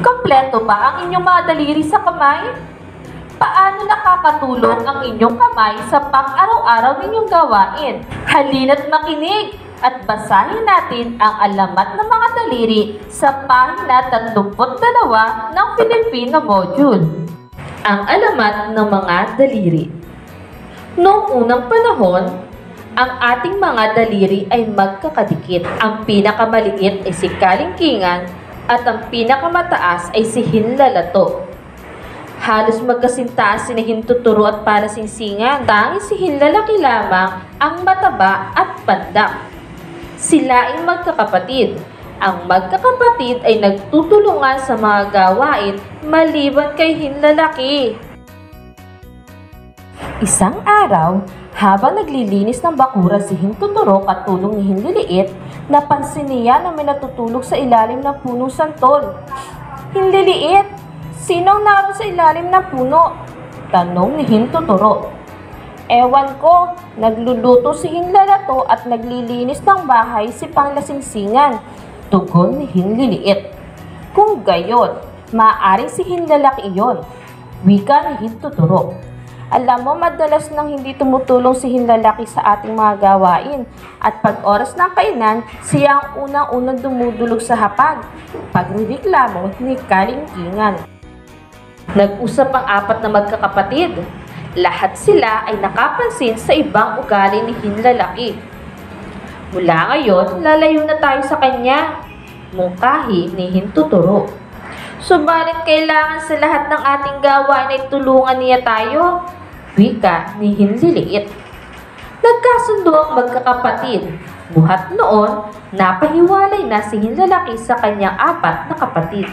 Kompleto ba ang inyong mga daliri sa kamay? Paano nakakatulong ang inyong kamay sa pang-araw-araw ninyong gawain? Halina't makinig at basahin natin ang alamat ng mga daliri sa pahina 32 ng Filipino Module. Ang alamat ng mga daliri. Noong unang panahon, ang ating mga daliri ay magkakadikit. Ang pinakamaliit ay si kalingkingan at ang pinakamataas ay si hinlalato. Halos magkasintaas si hintuturo at palasingsingan. Tanging si hinlalaki lamang ang mataba at pandak. Sila ay magkakapatid. Ang magkakapatid ay nagtutulungan sa mga gawain maliban kay hinlalaki. Isang araw, habang naglilinis ng bakuran si hintuturo katulong ni hinliliit, napansin niya na may natutulog sa ilalim ng punong santol. "Hinliliit, sino ang naroon sa ilalim ng puno?" tanong ni hintuturo. "Ewan ko, nagluluto si hinlalato at naglilinis ng bahay si panglasingsingan," tugon ni hinliliit. "Kung gayon, maaaring si hinlalaki iyon," wika ni hintuturo. "Alam mo, madalas nang hindi tumutulong si hinlalaki sa ating mga gawain at pag oras ng kainan, siya ang unang-unang dumudulog sa hapag," pagrereklamo ni kalingkingan. Nag-usap ang apat na magkakapatid. Lahat sila ay nakapansin sa ibang ugali ni hinlalaki. "Mula ngayon, lalayo na tayo sa kanya," mungkahi ni hintuturo. "Subalit kailangan sa lahat ng ating gawain ay tulungan niya tayo," wika ni hinliliit. Nagkasundo ang magkakapatid. Buhat noon, napahiwalay na si hinlalaki sa kanyang apat na kapatid.